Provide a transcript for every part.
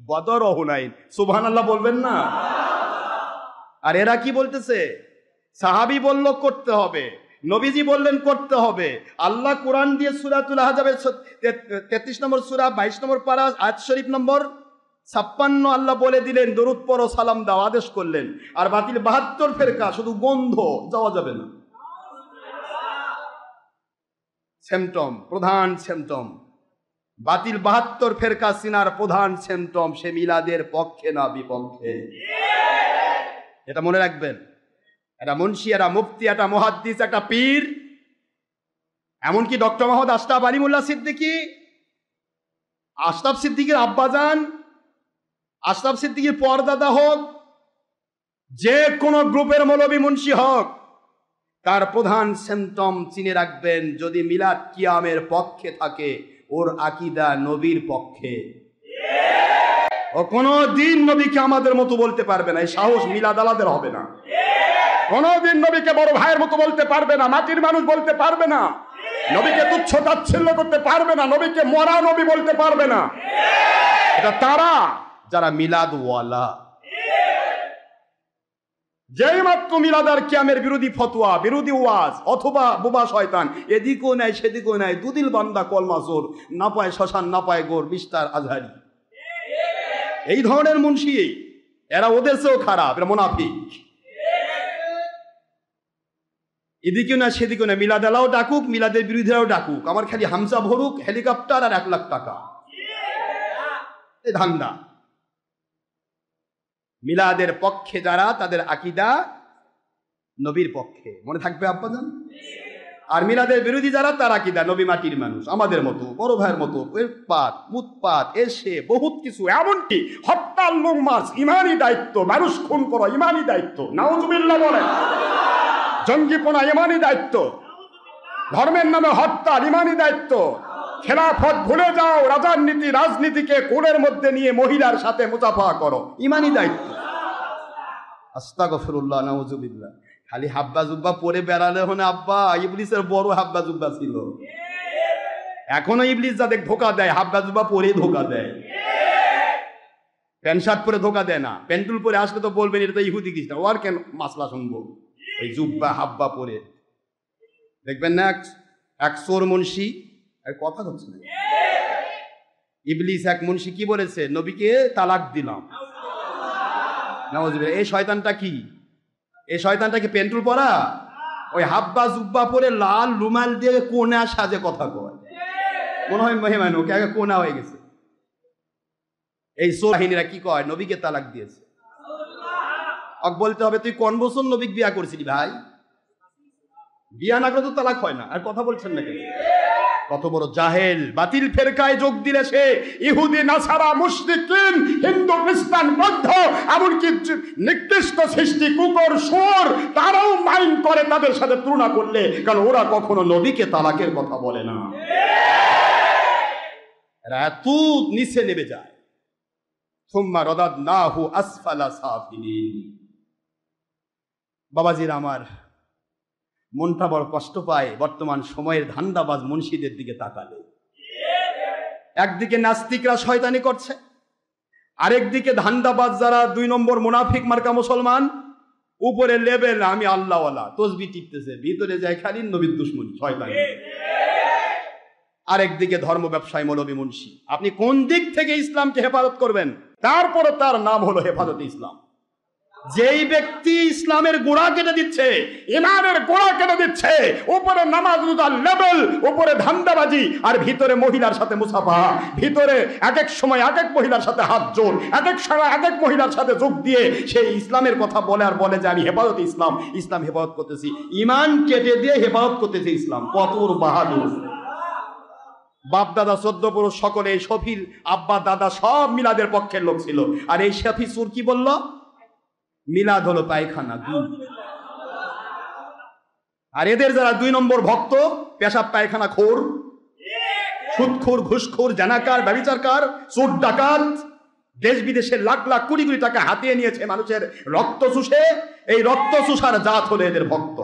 বদর ও হুনাইন। সুবহানাল্লাহ বলবেন না? আর এরা কি বলতেছে? সাহাবী বলল করতে হবে, নবীজি বললেন করতে হবে। আল্লাহ কোরআন দিয়ে সূরাতুল আহজাবের 33 নম্বর সূরা 22 নম্বর পারা আয়াত শরীফ নম্বর 56 আল্লাহ বলে দিলেন দরুদ পড়ো, সালাম দাও, আদেশ করলেন। আর বাতিল 72 ফেরকা শুধু গন্ধ, যাওয়া যাবে না। সিমটম, প্রধান সিমটম, বাতিল 72 ফেরকা সিনার প্রধান সিমটম, সে মিলাদের পক্ষে না বিপক্ষে। এটা মনে রাখবেন। একটা মুন্সি, একটা মুফতি, একটা মুহাদ্দিস, একটা পীর, এমনকি ডক্টর মোহাম্মদ আশরাফ আলিমুল্লাহ সিদ্দিকী, আশরাফ সিদ্দিকীর আব্বাজান, আশরাফ সিদ্দিকীর পরদাদা হোক, যে কোনো গ্রুপের মৌলবী মুন্সি হোক, তার প্রধান সিমটম চিনে রাখবেন। যদি মিলাদ কিয়ামের পক্ষে থাকে, ওর আকীদা নবীর পক্ষে। ও কোনো দিন নবীকে আমাদের মতো বলতে পারবে না, এই সাহস মিলাদ আলাদের হবে না। কোনদিন নবীকে বড় ভাইয়ের মতো বলতে পারবে না, মাটির মানুষ বলতে পারবে না, নবীকে তুচ্ছ তাচ্ছিল্য করতে পারবে না, নবীকে মরা নবী বলতে পারবে না। এটা তারা যারা মিলাদ ওয়ালা। যেই মাত্র মিলাদ আর কিয়ামের বিরোধী ফতোয়া, বিরোধী ওয়াজ অথবা বোবা শয়তান, এদিকেও নাই সেদিকেও নাই, দুদিল বান্দা কলমা জোর, না পায় শ্মশান না পায় গোর, মিস্টার আজহারি, এই ধরনের মুন্সি, এরা ওদের চেয়েও খারাপ, এরা মুনাফিক। এদিকেও না সেদিকেও না, মিলাদ আলাও ডাকুক, মিলাদের বিরোধীরাও ডাকুক, আমার খালি হামজা ভরুক, হেলিকপ্টার আর 1 লাখ টাকা, এই ধান্দা। মিলাদের পক্ষে যারা, তাদের আকীদা নবীর পক্ষে, মনে থাকবে আব্বাজান। আর মিলাদের বিরোধী যারা, তার আকীদা নবী মাটির মানুষ, আমাদের মতো, বড় ভাইয়ের মতো, পাত মুতপাত এসে বহুত কিছু, এমনকি হত্যার লোকমাস ইমানি দায়িত্ব, মানুষ খুন করো ইমানি দায়িত্ব, নাউজুবিল্লাহ বলেন, জঙ্গিপনা ইমানি দায়িত্ব, ধর্মের নামে হত্যা ইমানি দায়িত্ব, খেলাফত ভুলে যাও, রাজার নীতি রাজনীতিকে কোণের মধ্যে নিয়ে মহিলার সাথে মুসাফা করো, ইমানি দায়িত্ব। আস্তাগফিরুল্লাহ, নাউজুবিল্লাহ। খালি হাব্বা জুব্বা পরে বেড়ালে হনে আব্বা, ইবলিসের বড় হাব্বা জুব্বা ছিল। এখনো ইবলিস যাদের ধোকা দেয়, হাব্বা জুব্বা পরে ধোকা দেয়, প্যান্ট শার্ট পরে ধোকা দেয় না। প্যান্টুল পরে আসলে তো বলবেন এটা তো ইহুদি খ্রিস্টান, ওর কেন মাসলা শুনবো? এই জুব্বা হাব্বা পরে দেখবেন না এক চোর মুন্সি, আর কথা হচ্ছে না, ইবলিস এক মুন্সি কি বলেছে, নবীকে তালাক দিলাম, নাউজুবিল্লাহ। এই শয়তানটা কি, এই শয়তানটা কি পেন্টুল পরা, ওই হাব্বা জুব্বা পরে লাল রুমাল দিয়ে কোনা সাজে কথা কয়, মনে হয় মেহমান ওকে আগে কোনা হয়ে গেছে। এই সোহাহিনীরা কি কয়, নবীকে তালাক দিয়েছে। বলতে হবে তুই কোন বছর নবীকে বিয়া করছিলি ভাই? বিয়া না করে তো তালাক হয় না। আর কথা বলছেন না কেন? কত বড় জাহেল। বাতিল ফেরকায় যোগ দিলে সে ইহুদি নাসারা মুশরিকিন হিন্দু খ্রিস্টান বৌদ্ধ এমনকি নিকৃষ্ট সৃষ্টি কুকুর শুয়োর তারাও মাইন্ড করে তাদের সাথে তুলনা করলে, কারণ ওরা কখনো নবীকে তালাকের কথা বলে না। এরা এত নিচে নেমে যায়। সুম্মা রাদাদনাহু আসফালা সাফিলিন। বাবাজির আমার, মনটা বড় কষ্ট পায় বর্তমান সময়ের ধান্দাবাজ মুন্সিদের দিকে তাকালে। একদিকে নাস্তিকরা শয়তানি করছে, আরেকদিকে ধান্দাবাজ যারা 2 নম্বর মুনাফিক মার্কা মুসলমান, উপরে লেভেল আমি আল্লাহওয়ালা, তসবি টিপতেছে, ভিতরে যায় খালি নবীর দুশমনী শয়তানি। আরেকদিকে ধর্ম ব্যবসায়ী মৌলবী মুন্সি। আপনি কোন দিক থেকে ইসলামকে হেফাজত করবেন? তারপরে তার নাম হলো হেফাজতে ইসলাম। যেই ব্যক্তি ইসলামের গোড়া কেটে দিচ্ছে, ইমানের গোড়া কেটে দিচ্ছে, উপরে নামাজ রোজার লেভেল, উপরে ধান্দাবাজি, আর ভিতরে মহিলার সাথে মুসাফা, ভিতরে এক এক সময় এক এক মহিলার সাথে হাত জোড়, এক এক সময় এক এক মহিলার সাথে যোগ দিয়ে সেই ইসলামের কথা বলে আর বলে যে আমি হেফাজতে ইসলাম, ইসলাম হেফাজত করতেছি। ইমান কেটে দিয়ে হেফাজত করতেছে ইসলাম। কত বাহাদুর! বাপ দাদা 14 পুরুষ সকলে, শফির আব্বা দাদা সব মিলাদের পক্ষের লোক ছিল। আর এই শফি সুর কি বলল? মিলাদ হলো পায়খানা। আর এদের যারা 2 নম্বর ভক্ত, পেশাব পায়খানা খোর, সুদখোর, ঘুষখোর, জানাকার, ব্যভিচারকার, চোর ডাকাত, দেশ বিদেশের লাখ লাখ কোটি কোটি টাকা হাতিয়ে নিয়েছে মানুষের রক্ত চুষে, এই রক্ত চুষার জাত হলো এদের ভক্ত।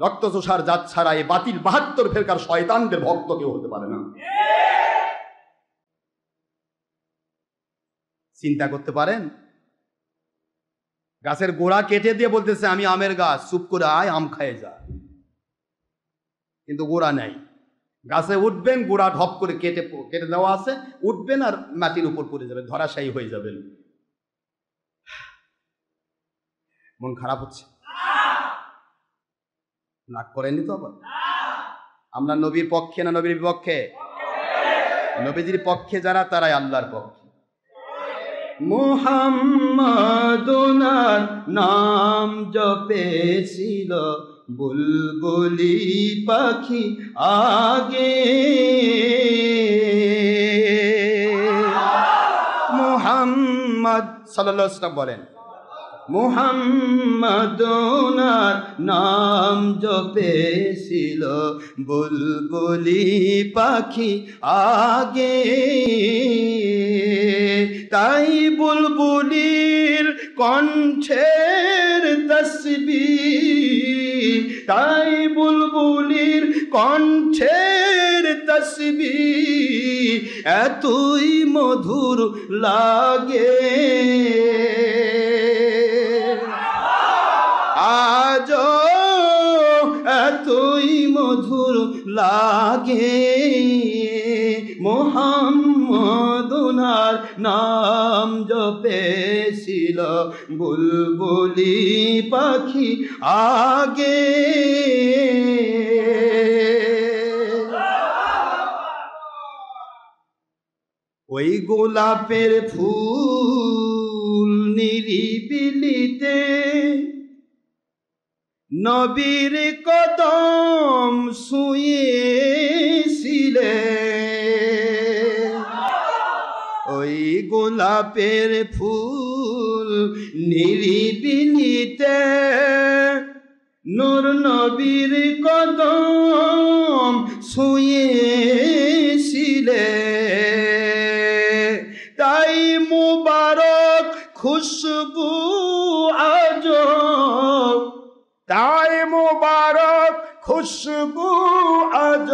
রক্ত চুষার জাত ছাড়া এই বাতিল 72 ফেরকার শয়তানদের ভক্ত কেউ হতে পারে না। চিন্তা করতে পারেন? গাছের গোড়া কেটে দিয়ে বলতেছে আমি আমের গাছ, চুপ করে আয় আম খায়ে যা, কিন্তু গোড়া নেই। গাছে উঠবেন, গোড়া ঢপ করে কেটে দেওয়া আছে, উঠবেন আর মাটির উপর পড়ে যাবেন, ধরাশায়ী হয়ে যাবেন। মন খারাপ হচ্ছে? রাগ করেননি তো? আবার আমরা নবীর পক্ষে না নবীর বিপক্ষে? নবীজির পক্ষে যারা, তারাই আল্লাহর পক্ষে। মুহাম্মদ ওনার নাম জপেছিল বুলবুলি পাখি আগে, মুহাম্মদ সাল্লাল্লাহু আলাইহি ওয়াসাল্লাম বলেন, মুহাম্মদ ওনার নাম জপেছিল বুলবুলি পাখি আগে, তাই বুলবুলির কণ্ঠের তসবিহ, তাই বুলবুলির কণ্ঠের তসবিহ এতই মধুর লাগে, আজ এতই মধুর লাগে। মুহাম্মদ ওনার নাম জপেছিল বুলবুলি পাখি আগে, ওই গোলাপের ফুল নিরিবিলিতে নবীর কদম শুয়েছিলে, ওই গোলাপের ফুল নিরিবিলিতে নূর নবীর কদম শুয়েছিলে, তাই মুবারক খুশবু আজ, তাই মুবারক খুশবু আজ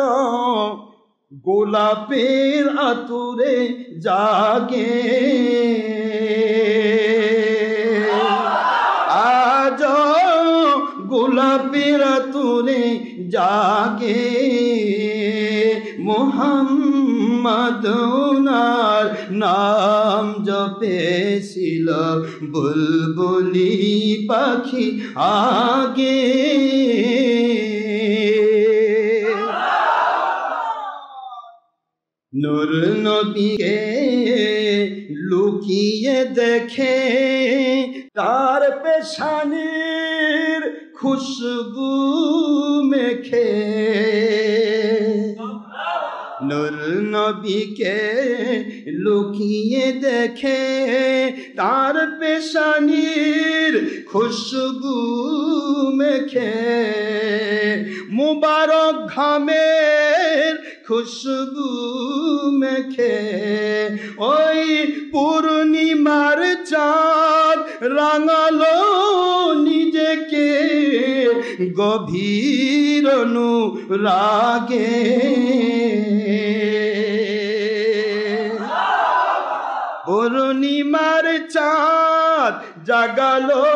গোলাপের আতুরে জাগে, আজ গোলাপের আতুরে জাগে। মুহাম্মদ ওনার নাম জপেছিল বুলবুলি পাখি আগে, নূর নবীকে লুকিয়ে দেখে তার পেশানির খুশবু মেখে, নূর নবীকে লুকিয়ে দেখে তার পেশানির খুশবু মেখে, মুবারক ঘামের খুশবু মেখে, ওই পূর্ণিমার চাঁদ রাঙালো নিজেকে গভীর অনুরাগে, পূর্ণিমার চাঁদ জাগালো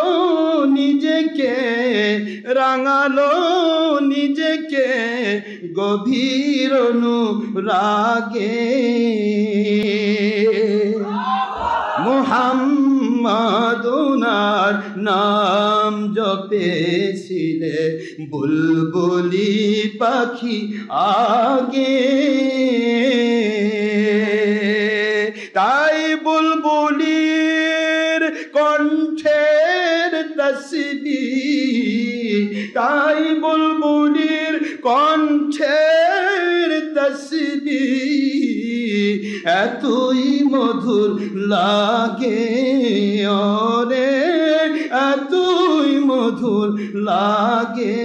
নিজেকে, রাঙালো নিজেকে গভীর অনুরাগে। মুহাম্মদ ওনার নাম জপেছিলে বুলবুলি পাখি আগে, তাই বুলবুলির কণ্ঠের তসবিহ, তাই বুলবুলির কণ্ঠের তসবিহ এতই মধুর লাগে, ওরে এতই মধুর লাগে।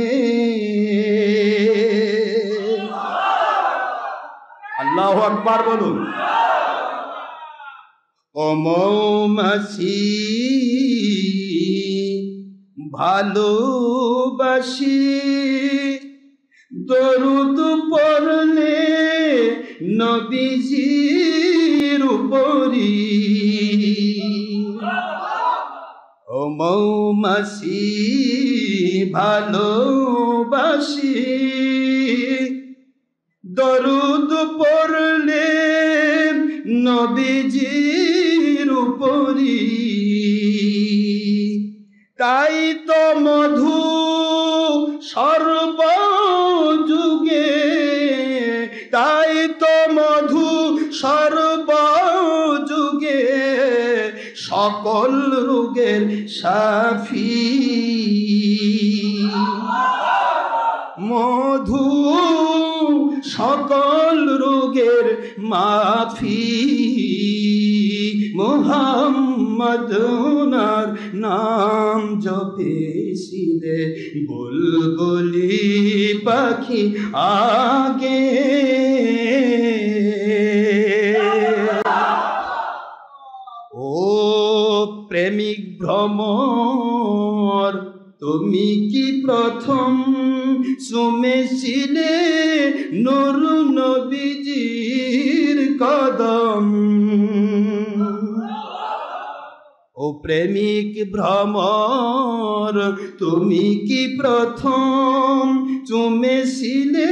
আল্লাহু আকবার বলুন। ও মৌমাছি ভালোবাসি, দরুদ পড়লে নবীজির উপরি, মৌমাছি ভালোবাসি, দরুদ পড়লে নবীজির উপরি, তাই তো মধু সর্বযুগে, তাই তো মধু সর্বযুগে সকল রোগের শাফি। মধু সকল রোগের মাফি, মুহাম্মদ ওনার নাম জপেছিলে বুলবুলি পাখি আগে। ও প্রেমিক ভ্রমর, তুমি কি প্রথম চুমেছিলে নূর নবীজির কদম? ও প্রেমিক ভ্রমর, তুমি কি প্রথম চুমেছিলে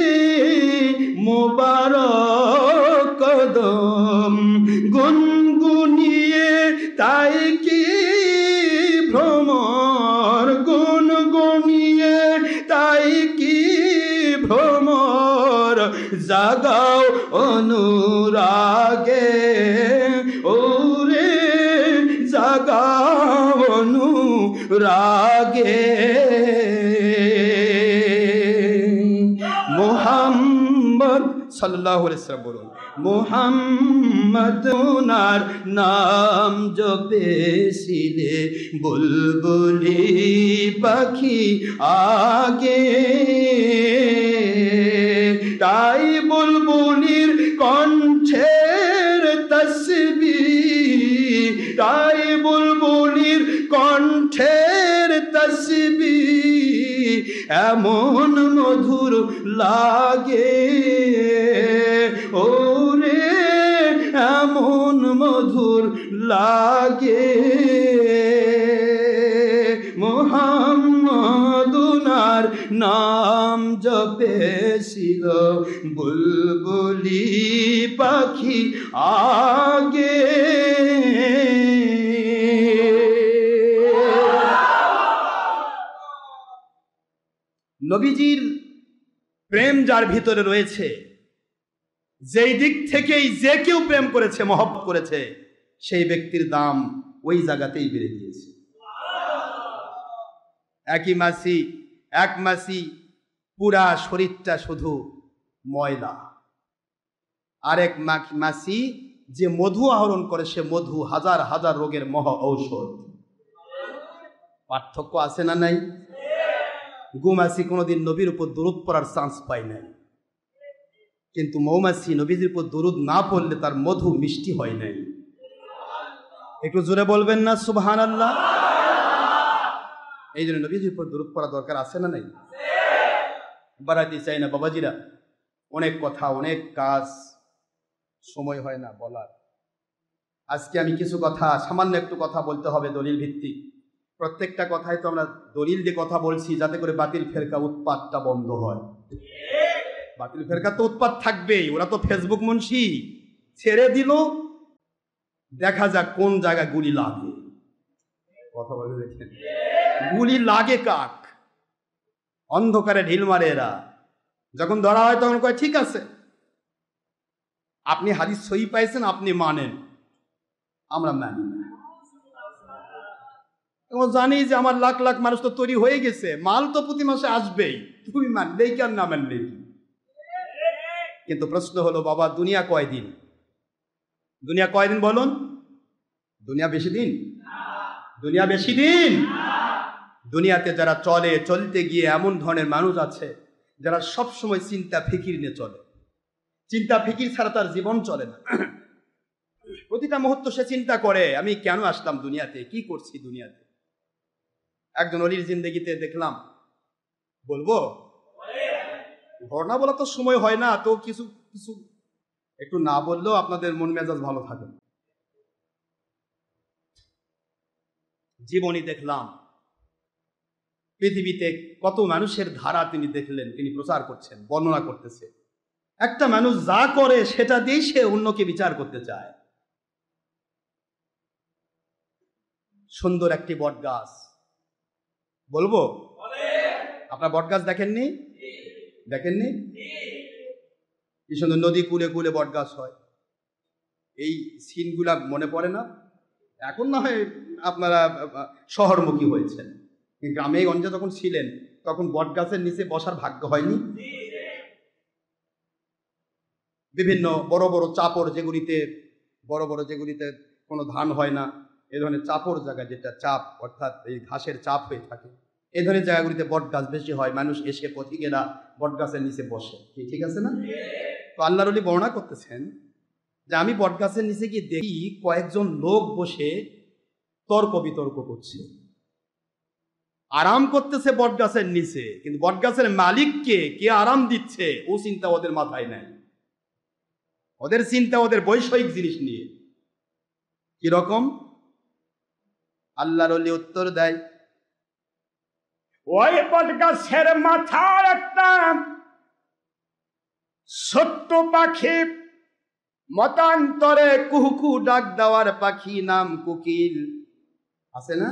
মোবারক কদম? গুনগুনিয়ে তাই কি ভ্রমর, গুনগুনিয়ে তাই কি ভ্রমর? জাগাও অনুরাগে, ওরে জাগাও অনুরাগে। মুহাম্মদ সাল্লাল্লাহু আলাইহি ওয়াসাল্লাম বলুন, মুহাম্মদ ওনার নাম জপেছিলে বুলবুলি পাখি আগে। তাই বুলবুলির কণ্ঠের তসবিহ, তাই বুলবুলির কণ্ঠের তসবিহ এমন মধুর লাগে, ওরে এমন মধুর লাগে। মুহাম্মদ ওনার নাম জপেছিল বুলবুলি পাখি আগে। নবীজির প্রেম যার ভিতরে রয়েছে, যেই দিক থেকেই যে কেউ প্রেম করেছে, মহব্বত করেছে, সেই ব্যক্তির দাম ওই জায়গাতেই বেড়ে গিয়েছে। এক মাসি পুরা শরীরটা শুধু ময়লা, আরেক মাসি যে মধু আহরণ করে, সে মধু হাজার হাজার রোগের মহা ঔষধ। পার্থক্য আছে না নাই? গুমাসি কোনোদিন নবীর উপর দরুদ পড়ার চান্স পায় নাই, কিন্তু মৌমাছি নবীজির উপর দরুদ না পড়লে তার মধু মিষ্টি হয় নাই। একটু জোরে বলবেন না সুবহানাল্লাহ? এই জন্য নবীজির উপর দরুদ পড়া দরকার আছে না নাই? বাড়াইতে চাই না বাবাজিরা, অনেক কথা, অনেক কাজ, সময় হয় না বলার। আজকে আমি কিছু কথা, সামান্য একটু কথা বলতে হবে দলিল ভিত্তিক। প্রত্যেকটা কথাই তো আমরা দলিল দিয়ে কথা বলছি, যাতে করে বাতিল ফেরকা উৎপাতটা বন্ধ হয়। বাতিল ফেরকা তো উৎপাত থাকবেই, ওরা তো ফেসবুক মুন্সি, ছেড়ে দিল, দেখা যাক কোন জায়গায় গুলি লাগে। কথা বলে দেখেন, গুলি লাগে কাক? অন্ধকারে ঢিল মারে এরা। যখন ধরা হয় তখন কয় ঠিক আছে, আপনি হাদিস সহি পাইছেন, আপনি মানেন, আমরা মানি না। জানি যে আমার লাখ লাখ মানুষ তো তৈরি হয়ে গেছে, মাল তো প্রতি মাসে আসবেই, তুমি মানলেই কি আর না মানলেই কি। কিন্তু প্রশ্ন হলো বাবা, দুনিয়া কয়দিন? দুনিয়া কয়দিন বলুন? দুনিয়া বেশি দিন? দুনিয়া বেশি দিন? দুনিয়াতে যারা চলে, চলতে গিয়ে এমন ধরনের মানুষ আছে যারা সব সময় চিন্তা ফিকির নিয়ে চলে। চিন্তা ফিকির ছাড়া তার জীবন চলে না। প্রতিটা মুহূর্ত সে চিন্তা করে, আমি কেন আসলাম দুনিয়াতে, কি করছি দুনিয়াতে। একজন অলির জিন্দেগিতে দেখলাম, বলবো ঘটনা বলা তো সময় হয় না, তো কিছু কিছু একটু না বললেও আপনাদের মন মেজাজ ভালো থাকে। জীবনী দেখলাম, পৃথিবীতে কত মানুষের ধারা তিনি দেখলেন, তিনি প্রচার করছেন, বর্ণনা করতেছে। একটা মানুষ যা করে সেটা দিয়েই সে অন্যকে বিচার করতে চায়। সুন্দর একটি বট গাছ, বলবো? আপনার বট গাছ দেখেননি? দেখেননি? কি সুন্দর নদী কূলে কূলে বট গাছ হয়। এই সিনগুলা মনে পড়ে না? এখন না হয় আপনারা শহরমুখী হয়েছেন, গ্রামে গঞ্জে যখন ছিলেন তখন বট গাছের নিচে বসার ভাগ্য হয়নি? বিভিন্ন বড় বড় চাপড়, যেগুলিতে কোনো ধান হয় না, এ ধরনের চাপড় জায়গা, যেটা চাপ অর্থাৎ এই ঘাসের চাপ হয়ে থাকে, এই ধরনের জায়গাগুলিতে বট গাছ বেশি হয়। মানুষ এসে পথিকেরা বট গাছের নিচে বসে, ঠিক আছে না? তো আল্লাহর ওলি বর্ণনা করতেছেন যে আমি বট গাছের নিচে গিয়ে দেখি কয়েকজন লোক বসে তর্ক বিতর্ক করছে, আরাম করতেছে বট গাছের নিচে, কিন্তু বট গাছের মালিককে কে আরাম দিচ্ছে ও চিন্তা ওদের মাথায় নাই। ওদের চিন্তা ওদের বৈষয়িক জিনিস নিয়ে। কিরকম? আল্লাহর ওলি উত্তর দেয়, ওই বট গাছের মাথায় একটা ছোট্ট পাখি, মতান্তরে কুহুকু ডাক দেওয়ার পাখি, নাম কোকিল, আছে না?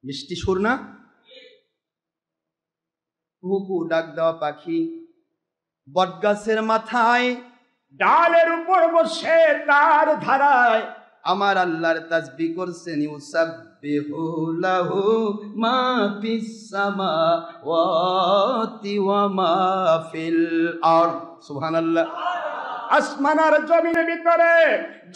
মিষ্টি সুর না? কুহুকু ডাক দেওয়া পাখি বট গাছের মাথায় ডালের উপর বসে তার ধারায় আমার আল্লাহর তাসবিহ করছেন। ইউসাব্বিহু লাহু মা ফিস সামাওয়াতি ওয়া মা ফিল আরদ। সুবহানাল্লাহ। আসমান আর জমিনের ভিতরে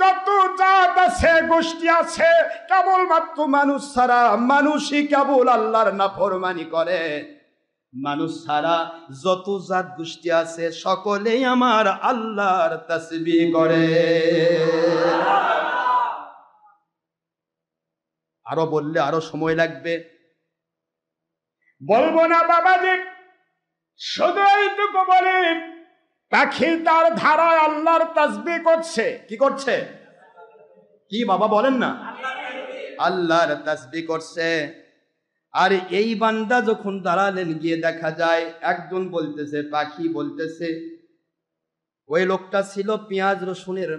যত জাত আছে, গোষ্ঠী আছে, কেবলমাত্র মানুষ ছাড়া, মানুষই কেবল আল্লাহর নাফরমানি করে। মানুষ ছাড়া যত জাত গোষ্ঠী আছে সকলেই আমার আল্লাহর তাসবিহ করে। আরো বললে আরো সময় লাগবে, বলবো না বাবাজি, শুধু এইটুকু বলি, পাখি তার ধারায় আল্লাহর তাসবিহ করছে। কি করছে? কি বাবা বলেন না? আল্লাহর তাসবিহ করছে। আর এই বান্দা যখন দাঁড়ালেন, গিয়ে দেখা যায় একজন বলতেছে, পাখি বলতেছে, ওই লোকটা ছিল পেঁয়াজ রসুনের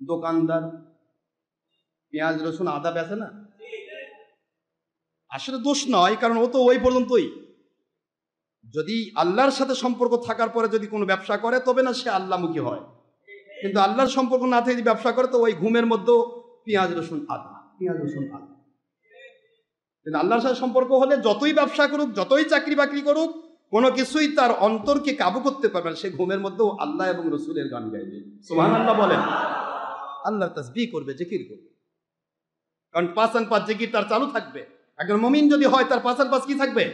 দোকানদার, পেঁয়াজ রসুন আদা বেচে না। আসলে দোষ নয়, কারণ ও তো ওই পর্যন্তই। যদি আল্লাহর সাথে সম্পর্ক থাকার পরে যদি কোনো ব্যবসা করে তবে না সে আল্লাহমুখী হয়, কিন্তু আল্লাহর সম্পর্ক না থেকে যদি ব্যবসা করে তো ওই ঘুমের মধ্যেও পেঁয়াজ রসুন আদা, পেঁয়াজ রসুন আদা। কিন্তু আল্লাহর সাথে সম্পর্ক হলে যতই ব্যবসা করুক, যতই চাকরি বাকরি করুক, কোনো কিছুই তার অন্তরকে কাবু করতে পারবে না। সে ঘুমের মধ্যেও আল্লাহ এবং রসুলের গান গাইবে। সুবহানাল্লাহ বলেন। আল্লাহর তাসবিহ করবে, জিকির করবে, কারণ 5 and 5 জিকির তার চালু থাকবে। একজন মুমিন যদি হয় তার 5 and 5 কি থাকবে?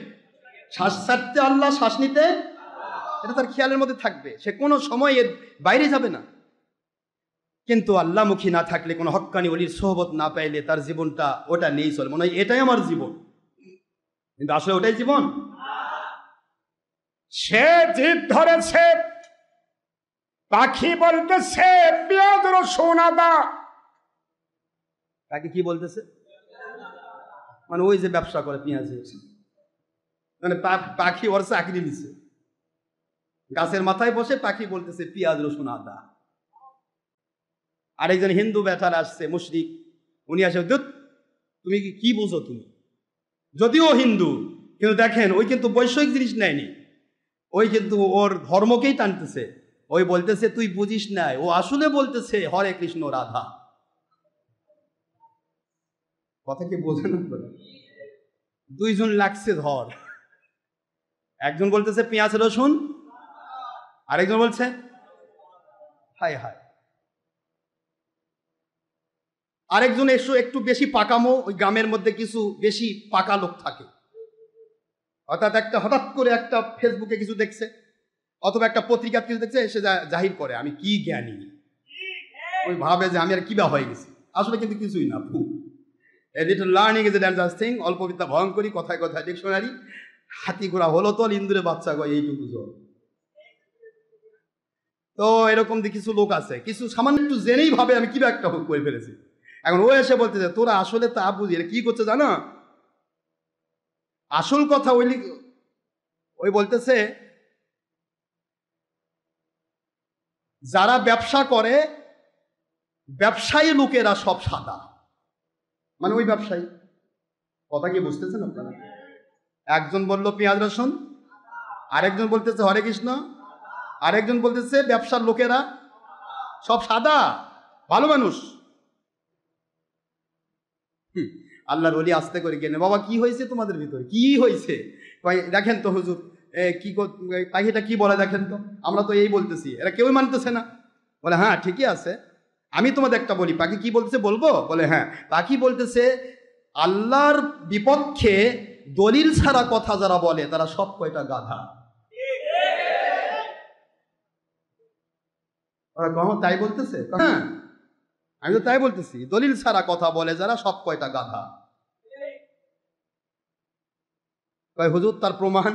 শ্বাস ছাড়তে আল্লাহ, শ্বাস নিতে, এটা তার খেয়ালের মধ্যে থাকবে। সে কোনো সময় এর বাইরে যাবে না। কিন্তু আল্লাহমুখী না থাকলে, কোনো হক্কানি ওলির সোহবত না পাইলে তার জীবনটা ওটা নেই চলে, মনে হয় এটাই আমার জীবন, কিন্তু আসলে ওটাই জীবন। সে জিদ ধরেছে, পাখি বলতেছে পেঁয়াজ রসুন আদা। তাকে কি বলতেছে? মানে ওই যে ব্যবসা করে পেঁয়াজ, মানে পাখি ওর চাকরি নিছে, গাছের মাথায় বসে পাখি বলতেছে পেঁয়াজ রসুন আদা। আরেকজন হিন্দু বেটার আসছে, মুশরিক, উনি আসে, তুমি কি বুঝো? তুমি যদিও হিন্দু, কিন্তু দেখেন ওই কিন্তু বৈষয়িক জিনিস নেয়নি, ওই কিন্তু ওর ধর্মকেই টানতেছে। ওই বলতেছে তুই বুঝিস নাই, ও আসলে বলতেছে হরে কৃষ্ণ রাধা। কথা কি বোঝেন? দুইজন লাগছে ধর, একজন বলতেছে পেঁয়াজ রসুন, আরেকজন বলছে হায় হায়। আরেকজন একটু বেশি পাকামো, ওই গ্রামের মধ্যে কিছু বেশি পাকা লোক থাকে, অর্থাৎ হঠাৎ করে একটা ফেসবুকে কিছু দেখছে অথবা একটা পত্রিকা কিছু দেখছে, এসে জাহির করে আমি কি জ্ঞানী, ওই ভাবে যে আমি আর কিবা হয়ে গেছি। আসলে কিন্তু কিছুই না, learning is a dangerous thing. অল্প বিদ্যা ভয়ঙ্করী, কথায় কথায় ডিকশনারি। হাতি ঘোড়া হলো তো ইন্দুরে বাচ্চা গয়, এইটুকু জল। তো এরকম কিছু লোক আছে, কিছু সামান্য একটু জেনেই ভাবে আমি কিবা একটা করে ফেলেছি। এখন ও এসে বলতেছে তোরা আসলে তা বুঝি, কি করছে জানো? আসল কথা ওই বলতেছে যারা ব্যবসা করে ব্যবসায়ী লোকেরা সব সাদা, মানে ওই ব্যবসায়ী। কথা কি বুঝতেছেন আপনারা? একজন বলল পেঁয়াজ রসুন, আরেকজন বলতেছে হরে কৃষ্ণ, আরেকজন বলতেছে ব্যবসার লোকেরা সব সাদা, ভালো মানুষ। আল্লাহর ওলি আস্তে করে গেলেন, বাবা কি হয়েছে তোমাদের ভিতরে, কি হয়েছে? দেখেন তো হুজুর কি পাখিটা কি বলে দেখেন তো, আমরা তো এই বলতেছি, এরা কেউই মানতেছে না। বলে হ্যাঁ ঠিকই আছে, আমি তোমাদের একটা বলি, পাখি কি বলতেছে বলবো? বলে হ্যাঁ, পাখি বলতেছে আল্লাহর বিপক্ষে দলিল ছাড়া কথা যারা বলে তারা সব কয়টা গাধা। তাই বলতেছে? হ্যাঁ আমি তো তাই বলতেছি, দলিল ছাড়া কথা বলে যারা সব কয়টা গাধা। হুজুর তার প্রমাণ?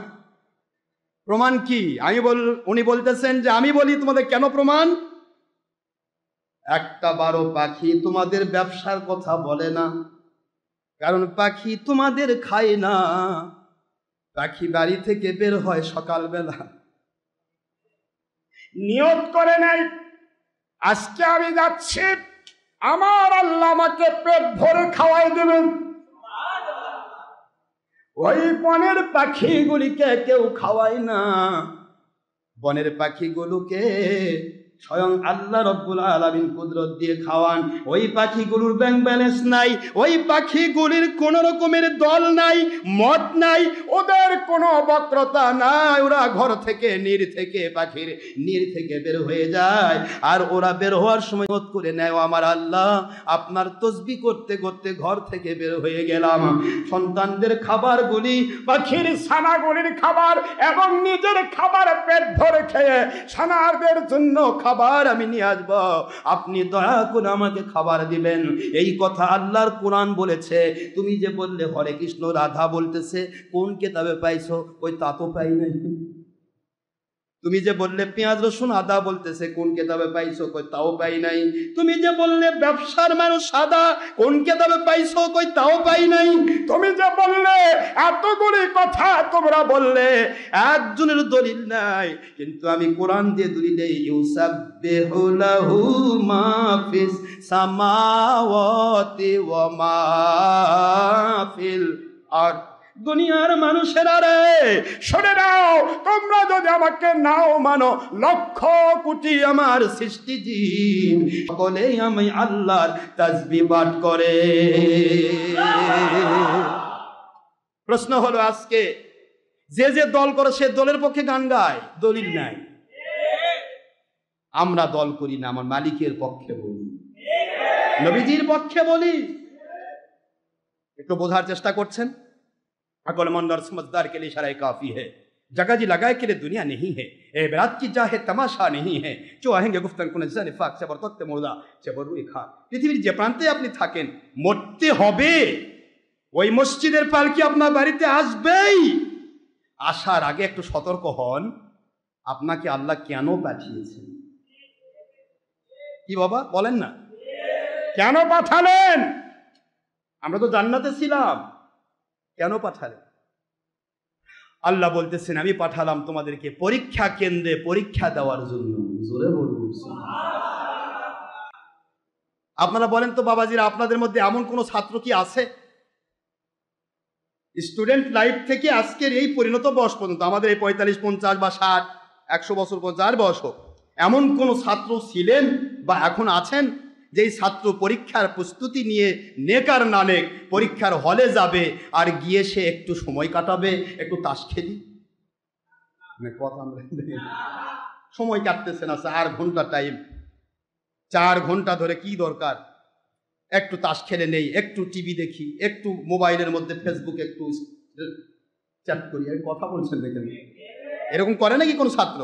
প্রমাণ কি? উনি বলতেছেন যে আমি বলি তোমাদের কেন প্রমাণ? একটা বারো পাখি তোমাদের ব্যবসার কথা বলে না, কারণ পাখি তোমাদের খায় না। পাখি বাড়ি থেকে বের হয় সকালবেলা, নিয়ত করে নাই আজকে আমি যাচ্ছি, আমার আল্লাহ আমাকে পেট ভরে খাওয়াই দেবেন। ওই বনের পাখিগুলিকে কেউ খাওয়ায় না, বনের পাখিগুলোকে স্বয়ং আল্লাহ রব্বুল আলামিন কুদরত দিয়ে খাওয়ান। ওই পাখিগুলোর ব্যাংক ব্যালেন্স নাই, ওই পাখিগুলির কোন রকমের দল নাই, মত নাই, ওদের কোনো বক্রতা নাই। ওরা ঘর থেকে পাখির নীড় থেকে বের হয়ে যায়, আর ওরা বের হওয়ার সময় মত করে নেয়, আমার আল্লাহ আপনার তসবিহ করতে করতে ঘর থেকে বের হয়ে গেলাম। সন্তানদের খাবারগুলি, পাখির ছানাগুলির খাবার এবং নিজের খাবার পেট ভরে খেয়ে ছানাদের জন্য খাবার আমি নিয়ে আসবো, আপনি দয়া করে আমাকে খাবার দিবেন। এই কথা আল্লাহর কোরআন বলেছে। তুমি যে বললে হরে কৃষ্ণ রাধা বলতেছে, কোন কিতাবে পাইছো? ওই তা তো পাই নাই। তুমি যে বললে পেঁয়াজ রসুন আদা বলতেছে, কোন কিতাবে পাইছো? কই তাও পাই নাই। তুমি যে বললে ব্যবসার মানুষ সাদা, কোন কিতাবে পাইছো? কই তাও পাই নাই। তুমি যে বললে এতগুলি কথা তোমরা বললে, একজনের দলিল নাই। কিন্তু আমি কোরআন দিয়ে দলিল দেই, ইউসাব্বিহু লাহু মা ফিস সামাওয়াতি ওয়া মা ফিল আরদ। দুনিয়ার মানুষেরা রে শুনে নাও, তোমরা যদি আমাকে নাও মানো, লক্ষ কোটি আমার সৃষ্টিজীব সকলেই আমি আল্লাহর তাসবিহ পাঠ করে। প্রশ্ন হলো আজকে যে যে দল করে সে দলের পক্ষে গান গায়, দলিল নাই। আমরা দল করি না, আমার মালিকের পক্ষে বলি, নবীজির পক্ষে বলি। একটু বোঝার চেষ্টা করছেন? अक्लमंद और समझदार के लिए इशारा काफी है। जगह जी लगाए के लिए दुनिया नहीं है, एबरात की चाहे तमाशा नहीं है। जो आएंगे गुफ्तन को नजर निफाक से बरतते मुर्दा से बरुई खान। পৃথিবীর যে প্রান্তে আপনি থাকেন, মরতে হবে। ওই মসজিদের পালকি আপনার বাড়িতে আসবেই। আসার আগে একটু সতর্ক হন, আপনাকে আল্লাহ কেন পাঠিয়েছেন? কি বাবা বলেন না, কেন পাঠালেন? আমরা তো জান্নাতে ছিলাম, কেন পাঠালেন? আল্লাহ বলতেছেন আমি পাঠালাম তোমাদেরকে পরীক্ষা কেন্দ্রে পরীক্ষা দেওয়ার জন্য। জোরে বলুন সুবহানাল্লাহ। আপনারা বলেন তো বাবাজিরা, আপনাদের মধ্যে এমন কোন ছাত্র কি আছে স্টুডেন্ট লাইফ থেকে আজকের এই পরিণত বয়স পর্যন্ত, আমাদের এই 45, 50 বা 60, 100 বছর যার বয়স হোক, এমন কোন ছাত্র ছিলেন বা এখন আছেন যেই ছাত্র পরীক্ষার প্রস্তুতি নিয়ে নেকার না নেক পরীক্ষার হলে যাবে আর গিয়ে সে একটু সময় কাটাবে, একটু তাস খেলি? সময় কাটতেছে না, 4 ঘন্টা টাইম, 4 ঘন্টা ধরে কি দরকার? একটু তাস খেলে নেই, একটু টিভি দেখি, একটু মোবাইলের মধ্যে ফেসবুকে একটু চ্যাট করি। কথা বলছেন দেখেন, এরকম করে নাকি কোন ছাত্র?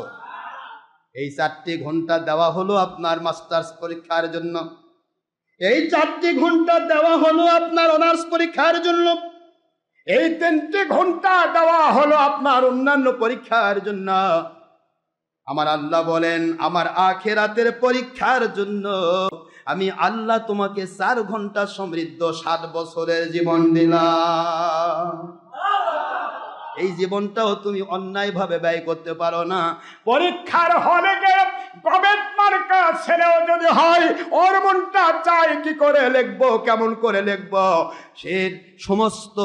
এই 4 ঘন্টা দেওয়া হলো আপনার মাস্টার্স পরীক্ষার জন্য, এই 4 ঘন্টা দেওয়া হলো আপনার অনার্স পরীক্ষার জন্য, এই 3 ঘন্টা দেওয়া হলো আপনার অন্যান্য পরীক্ষার জন্য। আমার আল্লাহ বলেন, আমার আখিরাতের পরীক্ষার জন্য আমি আল্লাহ তোমাকে 4 ঘন্টা সমৃদ্ধ 7 বছরের জীবন দিলাম। এই জীবনটাও তুমি অন্যায়ভাবে ব্যয় করতে পারো না। পরীক্ষার হলে গিয়ে গবেট মার্কা ছেলেও যদি হয়, ওর মনটা চাই কি করে লিখবো, কেমন করে লিখবো। সে সমস্ত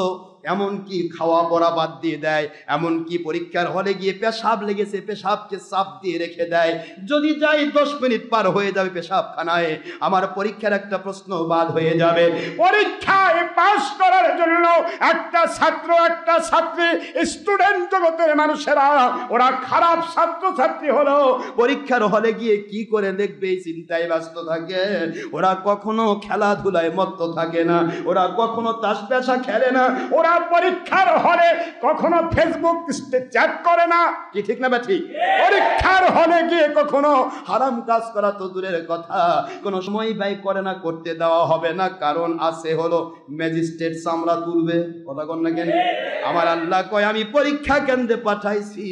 এমনকি খাওয়া পড়া বাদ দিয়ে দেয়, এমনকি পরীক্ষার হলে গিয়ে পেশাব লেগেছে পেশাবকে চাপ দিয়ে রেখে দেয়। যদি যাই 10 মিনিট পার হয়ে যাবে পেশাবখানায়, আমার পরীক্ষার একটা প্রশ্ন বাদ হয়ে যাবে। পরীক্ষায় পাস করার জন্য একটা ছাত্র একটা ছাত্রী, স্টুডেন্ট জগতের মানুষেরা ওরা খারাপ ছাত্র ছাত্রী হলো, পরীক্ষার হলে গিয়ে কি করে লিখবে এই চিন্তায় ব্যস্ত থাকে। ওরা কখনো খেলাধুলায় মত্ত থাকে না, ওরা কখনো তাস পেশা খেলে না, ওরা পরীক্ষার হলে কখনো ফেসবুক চ্যাট করে না, কি ঠিক না ব্যাঠি? পরীক্ষার হলে গিয়ে কখনো হারাম কাজ করা তো দূরের কথা, কোনো সময় ব্যয় করে না, করতে দেওয়া হবে না। কারণ আছে হলো ম্যাজিস্ট্রেট চামড়া তুলবে। কথা কন না কেন? আমার আল্লাহ কয়, আমি পরীক্ষা কেন্দ্রে পাঠাইছি,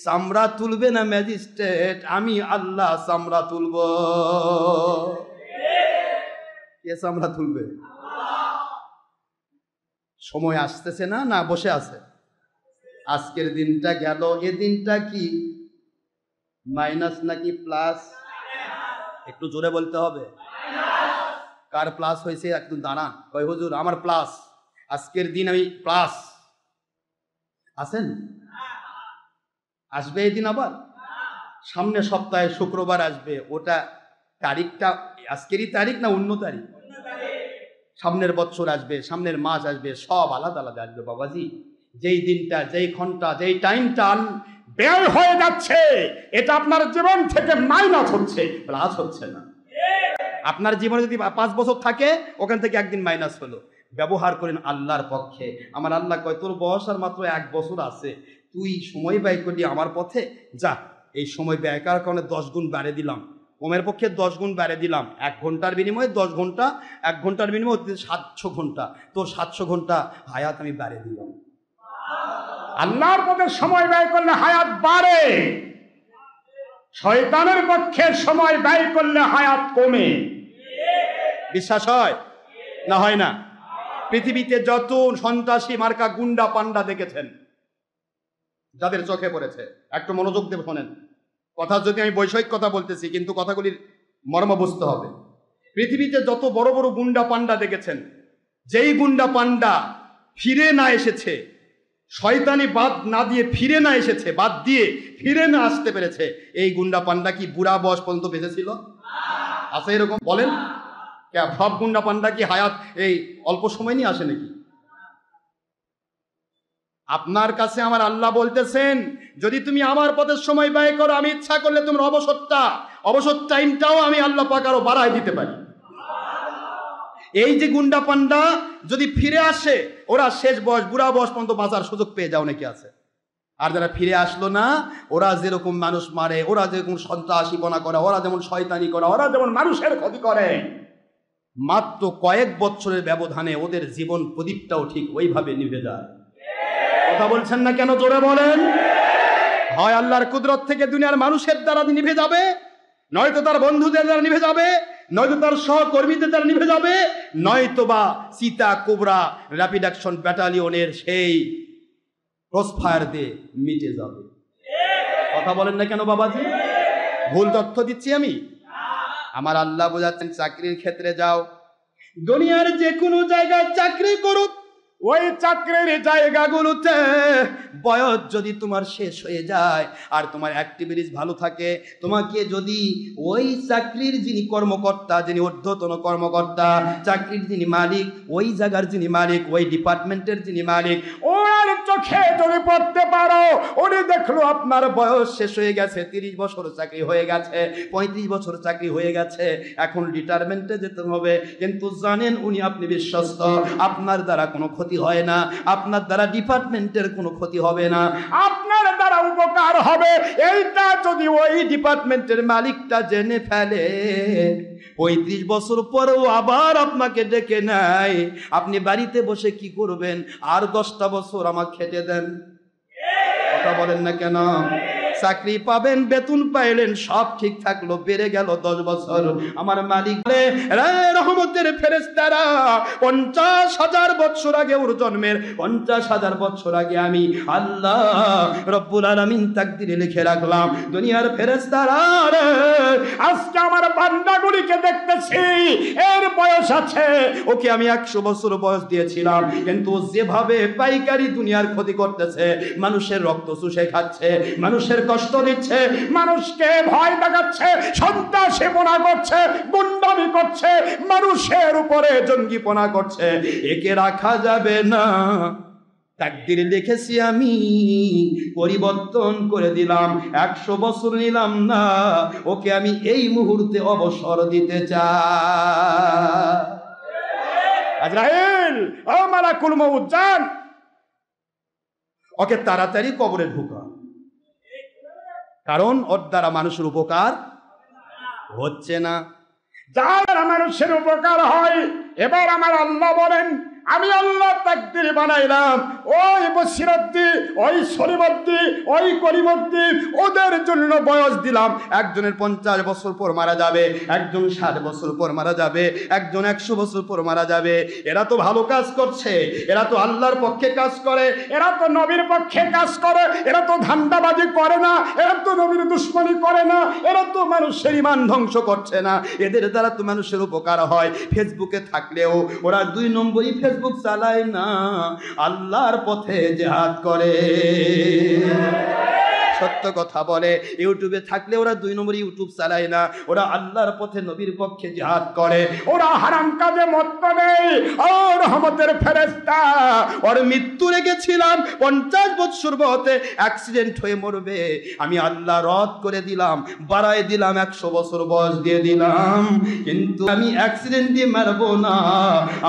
চামড়া তুলবে না ম্যাজিস্ট্রেট, আমি আল্লাহ চামড়া তুলব। কে চামড়া তুলবে? সময় আসতেছে না, না বসে আছে? আজকের দিনটা গেল, এ দিনটা কি মাইনাস নাকি প্লাস? একটু জোরে বলতে হবে। কার প্লাস হয়েছে একটু দাঁড়ান। কয় হুজুর আমার প্লাস, আজকের দিন আমি প্লাস। আছেন? আসবে এই দিন আবার সামনে সপ্তাহে শুক্রবার আসবে। ওটা তারিখটা আজকেরই তারিখ না অন্য তারিখ? সামনের বছর আসবে, সামনের মাস আসবে, সব আলাদা আলাদা আসবে বাবাজি। যেই দিনটা, যেই ঘন্টা, যেই টাইমটা ব্যয় হয়ে যাচ্ছে, এটা আপনার জীবন থেকে মাইনাস হচ্ছে, প্লাস হচ্ছে না। আপনার জীবনে যদি 5 বছর থাকে, ওখান থেকে একদিন মাইনাস হলো। ব্যবহার করেন আল্লাহর পক্ষে। আমার আল্লাহ কয়, তোর বয়স আর মাত্র 1 বছর আছে, তুই সময় ব্যয় করলি আমার পথে, যা এই সময় ব্যয় করার কারণে 10 গুণ বাড়িয়ে দিলাম। কমের পক্ষে 10 গুণ বাড়িয়ে দিলাম। 1 ঘন্টার বিনিময়ে 10 ঘন্টা, 1 ঘন্টার বিনিময়ে 700 ঘন্টা, তোর 700 ঘন্টা হায়াত আমি বাড়িয়ে দিলাম। আল্লাহর পথে সময় ব্যয় করলে হায়াত বাড়ে, শয়তানের পক্ষে সময় ব্যয় করলে হায়াত কমে। বিশ্বাস হয় না? হয় না? পৃথিবীতে যত সন্ত্রাসী মার্কা গুন্ডা পান্ডা দেখেছেন, যাদের চোখে পড়েছে, একটু মনোযোগ দিয়ে শোনেন কথা। যদি আমি বৈষয়িক কথা বলতেছি, কিন্তু কথাগুলির মর্ম বুঝতে হবে। পৃথিবীতে যত বড় বড় গুন্ডা পান্ডা দেখেছেন, যেই গুন্ডা পান্ডা ফিরে না এসেছে, শয়তানি বাদ না দিয়ে ফিরে না এসেছে, বাদ দিয়ে ফিরে না আসতে পেরেছে, এই গুন্ডা পান্ডা কি বুড়া বয়স পর্যন্ত বেঁচে ছিল? আছে এরকম? বলেন। সব গুন্ডা পান্ডা কি হায়াত এই অল্প সময় নিয়ে আসে নাকি? আপনার কাছে আমার আল্লাহ বলতেছেন, যদি তুমি আমার পথে সময় ব্যয় করো, আমি ইচ্ছা করলে তোমার অবসর টাইমটাও আমি আল্লাহ পাক আরো বাড়ায় দিতে পারি। এই যে গুন্ডা পান্ডা যদি ফিরে আসে, ওরা শেষ বয়স, বুড়া বয়স পর্যন্ত বাঁচার সুযোগ পেয়ে যাও নাকি আছে। আর যারা ফিরে আসলো না, ওরা যেরকম মানুষ মারে, ওরা যেরকম সন্ত্রাসীপনা করে, ওরা যেমন শয়তানি করে, ওরা যেমন মানুষের ক্ষতি করে, মাত্র কয়েক বছরের ব্যবধানে ওদের জীবন প্রদীপটাও ঠিক ওইভাবে নিভে যায়। কথা বলছেন না কেন? জোরে বলেন। হয় আল্লাহর কুদরত থেকে দুনিয়ার মানুষের দ্বারা নিভে যাবে, নয়তো তার বন্ধুদের দ্বারা নিভে যাবে, নয়তো তার সহকর্মীদের দ্বারা নিভে যাবে, নয়তো বা সীতা কোবরা র্যাপিড অ্যাকশন ব্যাটালিয়নের সেই ক্রসফায়ার দিয়ে মিটে যাবে। কথা বলেন না কেন বাবাজি? ভুল তথ্য দিচ্ছি আমি? আমার আল্লাহ বোঝাচ্ছেন, চাকরির ক্ষেত্রে যাও, দুনিয়ার যে কোনো জায়গায় চাকরি করুক, ওই চাকরির জায়গাগুলোতে বয়স যদি তোমার শেষ হয়ে যায় আর তোমার অ্যাক্টিভিটিস ভালো থাকে, তোমাকে যদি ওই চাকরির যিনি কর্মকর্তা, যিনি ঊর্ধ্বতন কর্মকর্তা, চাকরির যিনি মালিক, ওই জায়গার যিনি মালিক, ওই ডিপার্টমেন্টের যিনি মালিক, ওর চোখে যদি পড়তে পারো, উনি দেখলো আপনার বয়স শেষ হয়ে গেছে, 30 বছর চাকরি হয়ে গেছে, 35 বছর চাকরি হয়ে গেছে, এখন রিটায়ারমেন্টে যেতে হবে, কিন্তু জানেন উনি আপনি বিশ্বস্ত, আপনার দ্বারা কোনো ক্ষতি হয় না, আপনার দ্বারা ডিপার্টমেন্টের কোনো ক্ষতি হবে না, আপনার দ্বারা উপকার হবে, এইটা যদি ওই ডিপার্টমেন্টের মালিকটা জেনে ফেলে, 35 বছর পরেও আবার আপনাকে ডেকে নেয়, আপনি বাড়িতে বসে কি করবেন? আর 10টা বছর আমাকে খেটে দেন। কথা বলেন না কেন? চাকরি পাবেন, বেতন পাইলেন, সব ঠিক থাকলো, বেড়ে গেল 10 বছর। আমার মালিক রে রহমতের ফেরেশতারা 50,000 বছর আগে, ওর জন্মের 50,000 বছর আগে আমি আল্লাহ রব্বুল আলামিন তাকদীরে লিখে রাখলাম। দুনিয়ার ফেরেশতারা রে, আজকে আমার বান্দাগুলিকে দেখতেছি, এর বয়স আছে, ওকে আমি 100 বছর বয়স দিয়েছিলাম, কিন্তু যেভাবে পাইকারি দুনিয়ার ক্ষতি করতেছে, মানুষের রক্ত চুষে খাচ্ছে, মানুষের কষ্ট দিচ্ছে, মানুষকে ভয় দেখাচ্ছে, সন্ত্রাসীপনা করছে, গুন্ডামি করছে, মানুষের উপরে জঙ্গিপনা করছে, একে রাখা যাবে না। তাকদীরে লিখেছি আমি, পরিবর্তন করে দিলাম, 100 বছর নিলাম না, ওকে আমি এই মুহূর্তে অবসর দিতে চাই। আজরাইল, ও মালাকুল মউত, যান, ওকে তাড়াতাড়ি কবরে ঢুকা, কারণ ওর দ্বারা মানুষের উপকার হচ্ছে না। যার মানুষের উপকার হয়। এবার আমার আল্লাহ বলেন, আমি আল্লাহ তাকদীর বানাইলাম, ওই বসিরদ্দি, ওই শরীফদ্দি, ওই করিমদ্দি, ওদের জন্য বয়স দিলাম। একজনের 50 বছর পর মারা যাবে, একজন 60 বছর পর মারা যাবে, একজন 100 বছর পর মারা যাবে। এরা তো ভালো কাজ করছে, এরা তো আল্লাহর পক্ষে কাজ করে, এরা তো নবীর পক্ষে কাজ করে, এরা তো ধান্দাবাজি করে না, এরা তো নবীর দুশ্মনী করে না, এরা তো মানুষের ইমান ধ্বংস করছে না, এদের দ্বারা তো মানুষের উপকার হয়। ফেসবুকে থাকলেও ওরা 2 নম্বরই ফেসবুক চালায় না, আল্লাহর পথে জিহাদ করে। সত্য কথা বলে। ইউটিউবে থাকলে ওরা 2 নম্বর ইউটিউব চালায় না, ওরা আল্লাহর পথে নবীর পক্ষে জিহাদ করে। ওরা হারাম কাজে মত্ত নেই। ও রহমতের ফেরেশতা, ওর মৃত্যু রেখেছিলাম 50 বছর বয়সে অ্যাক্সিডেন্ট হয়ে মরবে, আমি আল্লাহ রদ করে দিলাম, বাড়ায় দিলাম, 100 বছর বয়স দিয়ে দিলাম, কিন্তু আমি অ্যাক্সিডেন্ট দিয়ে মারবো না,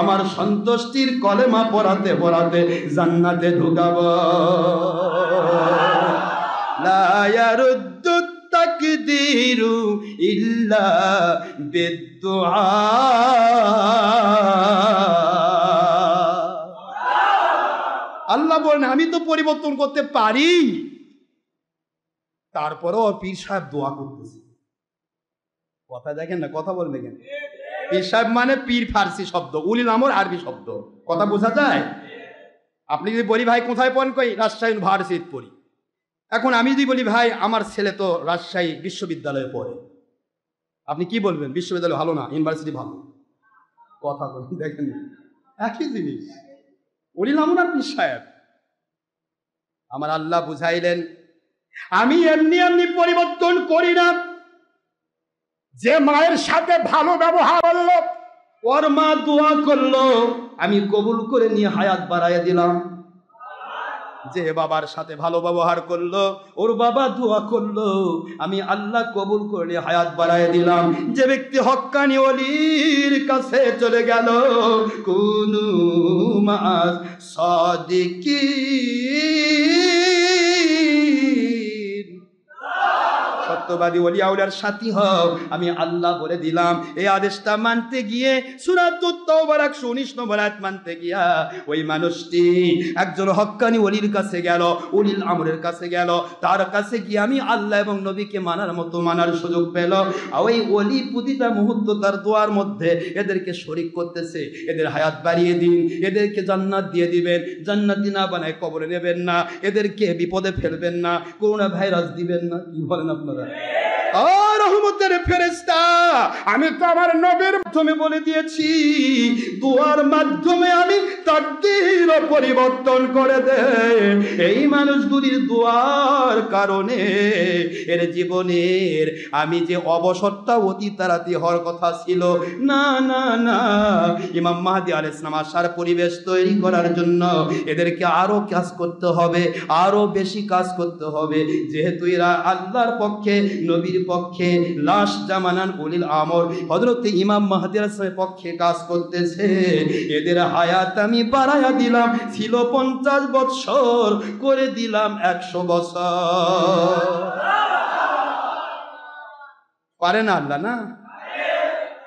আমার সন্তুষ্টির কলেমা পড়াতে পড়াতে জান্নাতে ঢুকাবো। লা ইয়ারুদ্দু তাকদীরু ইল্লা বিদ্দুআ। আল্লাহ বলেন, আমি তো পরিবর্তন করতে পারি, তারপরেও পীর সাহেব দোয়া করতেছে। কথা দেখেন না, কথা বলেন দেখেন। পীর সাহেব মানে পীর ফার্সি শব্দ, উলিল আমর আরবি শব্দ, কথা বোঝা যায়? আপনি যদি বলি ভাই কোথায় পড়েন, কই রাজশাহী ইউনিভার্সিটি পড়ি। এখন আমি যদি বলি ভাই আমার ছেলে তো রাজশাহী বিশ্ববিদ্যালয়ে পড়ে, আপনি কি বলবেন? বিশ্ববিদ্যালয় ভালো না, ইউনিভার্সিটি ভালো? কথা বলেন দেখেন, একই জিনিস। উলিল আমর আর পীর সাহেব। আমার আল্লাহ বুঝাইলেন, আমি এমনি এমনি পরিবর্তন করি না। যে মায়ের সাথে ভালো ব্যবহার করলো, ওর মা দোয়া করলো, আমি কবুল করে নিয়ে হায়াত বাড়াইয়া দিলাম। যে বাবার সাথে ভালো ব্যবহার করলো, ওর বাবা দোয়া করলো, আমি আল্লাহ কবুল করে নিয়ে হায়াত বাড়াইয়া দিলাম। যে ব্যক্তি হক্কানি ওলির কাছে চলে গেল, কুনু মা'আস সাদিকিন, সত্যবাদী ওলিয়া উলিয়ার সাথী হও, আমি আল্লাহ বলে দিলাম। এই আদেশটা মানতে গিয়ে সূরাতুত তাওবার 119 নম্বর আয়াত মানতে গিয়া ওই মানুষটি একজন হক্কানি ওলির কাছে গেল, উলিল আমরের কাছে গেল, তার কাছে গিয়ে আমি আল্লাহ এবং নবীকে মানার মতো মানার সুযোগ পেল। ওই ওলি প্রতিটা মুহূর্ত তার দোয়ার মধ্যে এদেরকে শরীক করতেছে, এদের হায়াত বাড়িয়ে দিন, এদেরকে জান্নাত দিয়ে দিবেন, জান্নাতি না বানায় কবরে নেবেন না, এদেরকে বিপদে ফেলবেন না, করোনা ভাইরাস দিবেন না। কি বলেন আপনারা? রহমতের ফেরেশতা, আমি তো আমার নবীর মাধ্যমে বলে দিয়েছি, দোয়ার মাধ্যমে আমি তাকদীর পরিবর্তন করে দেই। এই মানুষগুলির দোয়ার কারণে এর জীবনের আমি যে অবসরটা অতি তাড়াতাড়ি হওয়ার কথা ছিল, না না না, ইমাম মাহদী আলাইহিস সালাম আসার পরিবেশ তৈরি করার জন্য এদেরকে আরো কাজ করতে হবে, আরো বেশি কাজ করতে হবে। যেহেতু এরা আল্লাহর পক্ষে, নবীর পক্ষে, লাশ জামানান উলিল আমর হযরত ইমাম মাহদী আলাইহিস সালামের পক্ষে কাজ করতেছে, এদের হায়াত আমি বাড়ায়া দিলাম, ছিল 50 বছর করে দিলাম 100 বছর। পারে না আল্লাহ? না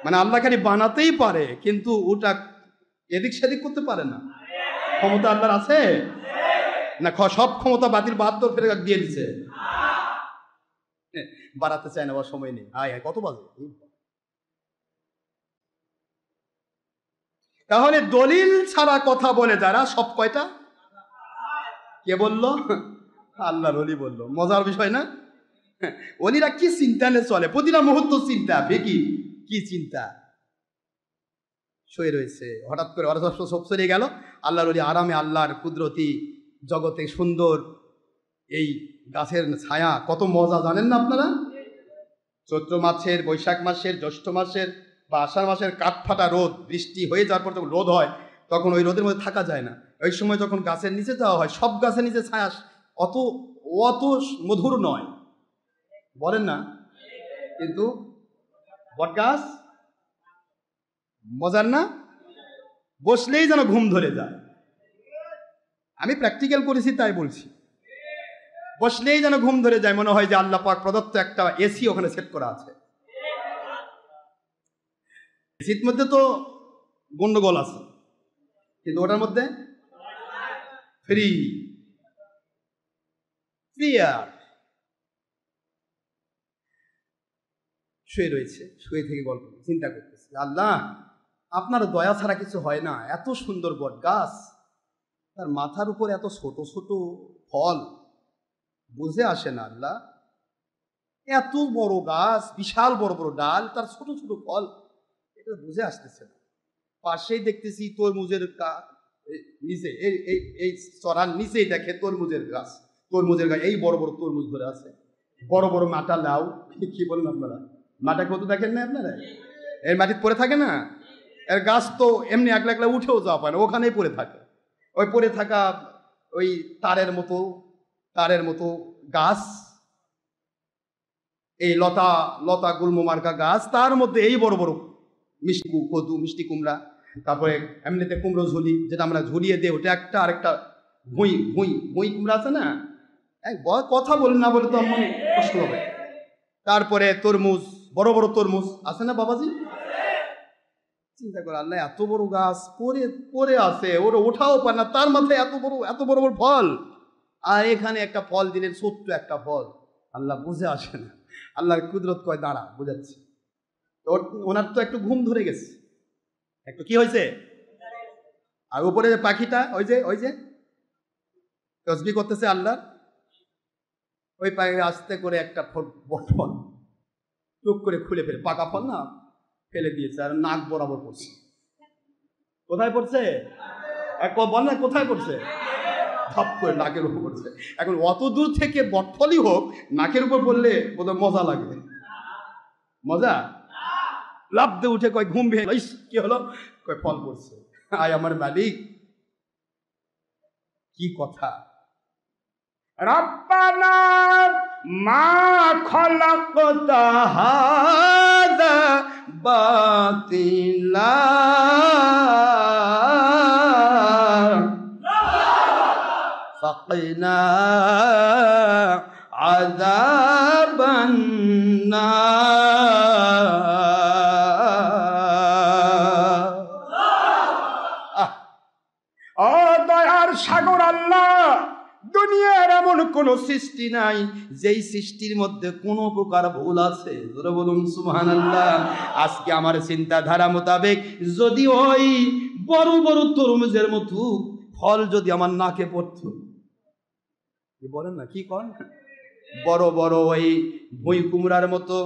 মানে আল্লাহ খালি বানাতেই পারে, কিন্তু ওটা এদিক সেদিক করতে পারে না। ক্ষমতা আল্লাহর আছে না? সব ক্ষমতা বাতিল 72 ফেরেশতা দিয়ে দিছে। বাড়াতে চায় না, বা সময় নেই। আয় আয় কত বাজে। তাহলে দলিল ছাড়া কথা বলে যারা, সব কয়টা? কে বলল? আল্লাহর ওলি বলল। মজার বিষয় না? ওলিরা কি চিন্তা নিয়ে চলে, প্রতিটা মুহূর্ত চিন্তা। ফিকির কি চিন্তা শুয়ে রয়েছে, হঠাৎ করে ওরা সব চলে গেল। আল্লাহর ওলি আরামে আল্লাহর কুদরতি জগতে সুন্দর এই গাছের ছায়া, কত মজা জানেন না আপনারা? চৈত্র মাসের, বৈশাখ মাসের, জ্যৈষ্ঠ মাসের বা আষাঢ় মাসের কাঠফাটা রোদ, বৃষ্টি হয়ে যাওয়ার পর যখন রোদ হয়, তখন ওই রোদের মধ্যে থাকা যায় না। ওই সময় যখন গাছের নিচে যাওয়া হয়, সব গাছের নিচে ছায়া অত অত মধুর নয়, বলেন না? কিন্তু বটগাছ মজার না? বসলেই যেন ঘুম ধরে যায়। আমি প্র্যাকটিক্যাল করেছি তাই বলছি। বসলেই যেন ঘুম ধরে যায়, মনে হয় যে আল্লাহ পাক প্রদত্ত একটা এসি ওখানে সেট করা আছে। এসির মধ্যে তো গন্ডগোল আছে, কিন্তু ওটার মধ্যে ফ্রি এয়ার। শুয়ে রয়েছে, শুয়ে থেকে গল্প চিন্তা করতেছে, আল্লাহ আপনার দয়া ছাড়া কিছু হয় না। এত সুন্দর বট গাছ, তার মাথার উপর এত ছোট ছোট ফল, বুঝে আসে না আল্লাহ। এত বড় গাছ, বিশাল বড় বড় ডাল, তার ছোট ছোট ফল, এটা বুঝে আসতেছে না। পাশেই দেখতেছি তরমুজের নিচে, এই চড়ার নিচেই দেখে তরমুজের গাছ। তরমুজের গাছ, এই বড় বড় তরমুজ ধরে আছে, বড় বড় মাটা লাউ। কি বলেন আপনারা? মাটা কত দেখেন না আপনারা? এর মাটিতে পড়ে থাকে না? এর গাছ তো এমনি একলা একলা উঠেও যাওয়া পায় না, ওখানেই পড়ে থাকে। ওই পড়ে থাকা ওই তারের মতো গাছ, এই লতা লতা গুল্ম মার্কা গাছ, তার মধ্যে এই বড় বড় মিষ্টি কদু, মিষ্টি কুমড়া, তারপরে এমনিতে কুমড়ো ঝুলি, যেটা আমরা ঝুলিয়ে দিই, ওটা একটা, আরেকটা ভুঁই কুমড়া আছে না? কথা বলে না বলে তো আমার কষ্ট হবে। তারপরে তরমুজ, বড় বড় তরমুজ আছে না বাবাজি? চিন্তা করে, আল্লাহ এত বড় গাছ পড়ে আছে, ওর ওঠাও পায় না, তার মাথায় এত বড় বড় ফল, আর এখানে একটা ফল দিলেন, ছোট্ট একটা ফল। আল্লাহ বুঝে আসে না। আল্লাহর কুদরত কয় দাঁড়া, বুঝাচ্ছি। ওনার তো একটু ঘুম ধরে গেছে, একটু কি হয়েছে, আর উপরে যে পাখিটা, ওই যে তসবি করতেছে আল্লাহ, ওই পাখি আস্তে করে একটা ফল টুক করে খুলে ফেলে, পাকা ফল না, ফেলে দিয়েছে, আর নাক বরাবর পড়ছে। কোথায় পড়ছে? বল না, কোথায় পড়ছে? ধপ করে নাকের উপর পড়ছে। এখন অত দূর থেকে বটফলই হোক, নাকের উপর পড়লে বোধহয় মজা লাগে। মজা? লাফ দিয়ে উঠে কয় ঘুম ভেঙে, কি হলো? কয় ফল পড়ছে। আয় আমার মালিক, কি কথা! রব্বানা মা খলাকতা হাযা বাতিলা ফাকিনা আযাবান নার। ও দয়ার সাগর আল্লাহ, দুনিয়ার এমন কোন সৃষ্টি নাই যেই সৃষ্টির মধ্যে কোনো প্রকার ভুল আছে। জোরে বলুন সুবহানাল্লাহ। আজকে আমার চিন্তাধারা মোতাবেক যদি ওই বড় বড় তরমুজের মতো ফল যদি আমার নাকে পড়তো, কি বলেন না, কি কন, বড় বড় ওই ভুঁই কুমড়ার মতো,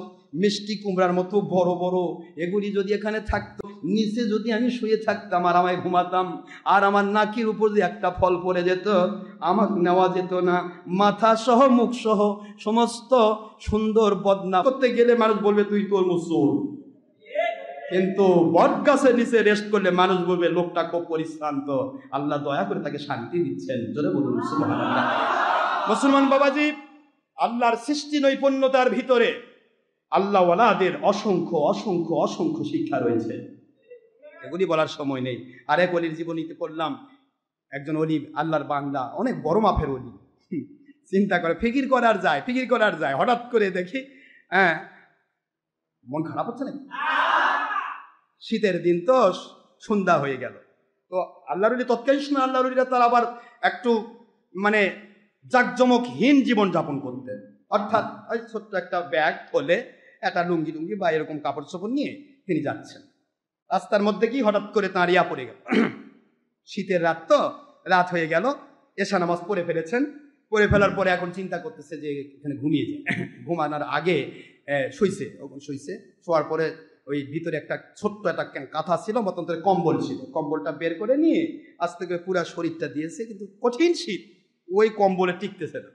মিষ্টি কুমড়ার মতো বড় বড় এগুলি যদি এখানে থাকতো, নিচে যদি আমি শুয়ে থাকতাম আর আমায় ঘুমাতাম, আর আমার নাকের উপর যে একটা ফল পড়ে যেত, আমাকে নেওয়া যেত না। মাথা সহ মুখ সহ সমস্ত সুন্দর বদনাম করতে গেলে মানুষ বলবে তুই তরমুজ চোর, কিন্তু বট গাছের নিচে রেস্ট করলে মানুষ বলবে লোকটা খুব পরিশ্রান্ত, আল্লাহ দয়া করে তাকে শান্তি দিচ্ছেন। জোরে বলুন সুবহানাল্লাহ। মুসলমান বাবাজি, আল্লাহর সৃষ্টি নৈপুণ্যতার ভিতরে আল্লাহ ওয়ালাদের অসংখ্য অসংখ্য অসংখ্য শিক্ষা রয়েছে, এগুলি বলার সময় নেই। আর এক অলির জীবনীতে পড়লাম, একজন অলি, আল্লাহর বান্দা, অনেক বড় মাপের অলি, চিন্তা করে ফিকির করার যায়, হঠাৎ করে দেখি, মন খারাপ হচ্ছে না, শীতের দিন তো, সন্ধ্যা হয়ে গেল, তো আল্লাহর অলি, তৎকালীন সময় আল্লাহর অলিরা তার আবার একটু মানে জাঁকজমকহীন জীবন যাপন করতেন। অর্থাৎ ওই ছোট্ট একটা ব্যাগ খোলে একটা লুঙ্গি টুঙ্গি বা এরকম কাপড় চোপড় নিয়ে তিনি যাচ্ছেন। রাস্তার মধ্যে কি হঠাৎ করে তাঁর ইয়া পড়ে গেল। শীতের রাত তো, রাত হয়ে গেল, এশা নামাজ পড়ে ফেলেছেন। পড়ে ফেলার পরে এখন চিন্তা করতেছে যে এখানে ঘুমিয়ে যায়। ঘুমানোর আগে শুইছে, শোয়ার পরে ওই ভিতরে একটা ছোট্ট একটা কাঁথা ছিল, মতন্তরে কম্বল ছিল, কম্বলটা বের করে নিয়ে আস্তে করে পুরা শরীরটা দিয়েছে, কিন্তু কঠিন শীত, ওই কম্বলে টিকতেছে না।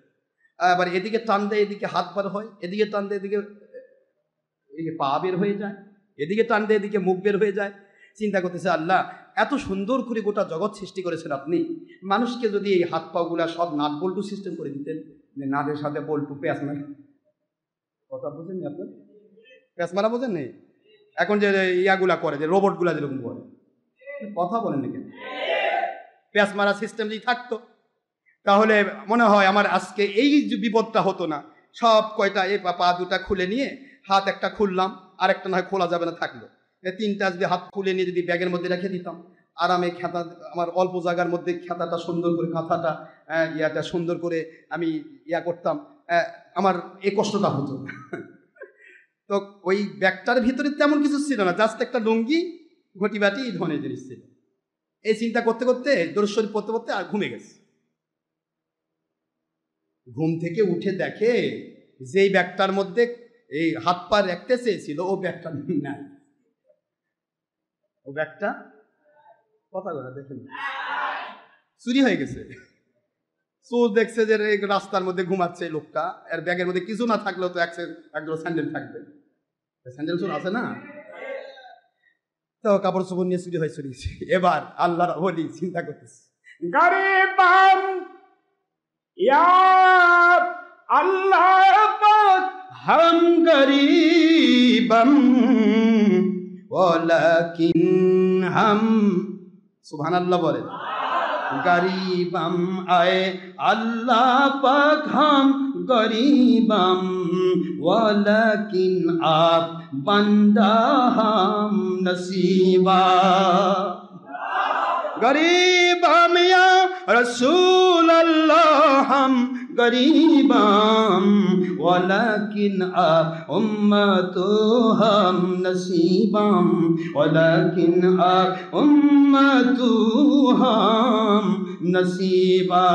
আবার এদিকে টান দেয়, এদিকে হাত বার হয়, এদিকে টান দেয়, এদিকে পা বের হয়ে যায়, এদিকে টান দেয়, এদিকে মুখ বের হয়ে যায়। চিন্তা করতেছে, আল্লাহ এত সুন্দর করে গোটা জগৎ সৃষ্টি করেছেন আপনি, মানুষকে যদি এই হাত পাগুলা সব নাট বল্টু সিস্টেম করে দিতেন, নাটের সাথে বল্টু পেঁয়াজ মারা, কথা বোঝেননি আপনার? পেঁয়াজ মারা বোঝেন নেই? এখন যে ইয়াগুলা করে, যে রোবটগুলা যেরকম করে, কথা বলেন না কেন? পেঁয়াজ মারা সিস্টেম যদি থাকতো তাহলে মনে হয় আমার আজকে এই যে বিপদটা হতো না। সব কয়টা এই পা দুটা খুলে নিয়ে হাত একটা খুললাম, আর একটা না হয় খোলা যাবে না, থাকলো তিনটা, যদি হাত খুলে নিয়ে যদি ব্যাগের মধ্যে রেখে দিতাম, আরামে খেতা, আমার অল্প জায়গার মধ্যে খেতাটা সুন্দর করে, কাঁথাটা ইয়াটা সুন্দর করে আমি ইয়া করতাম, আমার এই কষ্টটা হতো। তো ওই ব্যাগটার ভিতরে তেমন কিছু ছিল না, জাস্ট একটা লুঙ্গি, ঘটি বাটি, এই ধরনের জিনিস ছিল। এই চিন্তা করতে করতে দরুদ শরীফ পড়তে পড়তে আর ঘুমে গেছে। ঘুম থেকে উঠে দেখে যেই ব্যাগটার মধ্যে এই হাত পা রাখতে চেয়েছিল ও ব্যাগটা নাই। ও ব্যাগটা কথা বলে দেখেন চুরি হয়ে গেছে। চোর দেখছে যে রাস্তার মধ্যে ঘুমাচ্ছে লোকটা, এর ব্যাগের মধ্যে কিছু না থাকলেও তো একজোড়া স্যান্ডেল থাকবে, স্যান্ডেল চোর আছে না, তো কাপড় চোপড় নিয়ে চুরি হয়ে চুরিয়েছে। এবার আল্লাহর ওলি চিন্তা করতেছে, গরিবাম ইয়া আল্লাহ পাক, हम गरीबम वलाकिन हम, सुबहानाल्लाह बोले, गरीबम आए अल्लाह पाक हम गरीबम वलाकिन आप बंदा हम नसीबा, गरीब हम या रसूल अल्लाह हम गरीबम वलाकिन आप उम्मतो हम नसीबम, वलाकिन आप उम्मतो हम नसीबा।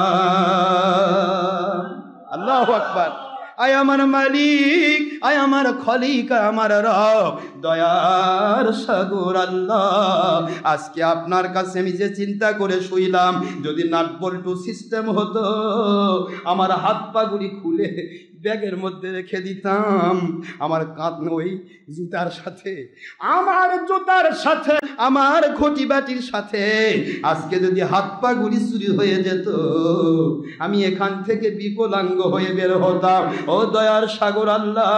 अल्लाहु अकबर। আয় আমার মালিক, আয় আমার খলিক, আমার রব, দয়ার সাগর আল্লাহ, আজকে আপনার কাছে আমি যে চিন্তা করে শুইলাম, যদি নাট বল্টু সিস্টেম হতো, আমার হাত পাগুলি খুলে ব্যাগের মধ্যে রেখে দিতাম, আমার ওই জুতার সাথে, আমার জুতার সাথে, আমার ঘটি বাটির সাথে আজকে যদি হাত পা গুলি চুরি হয়ে যেত, আমি এখান থেকে বিকলাঙ্গ হয়ে বের হতাম। ও দয়ার সাগর আল্লাহ,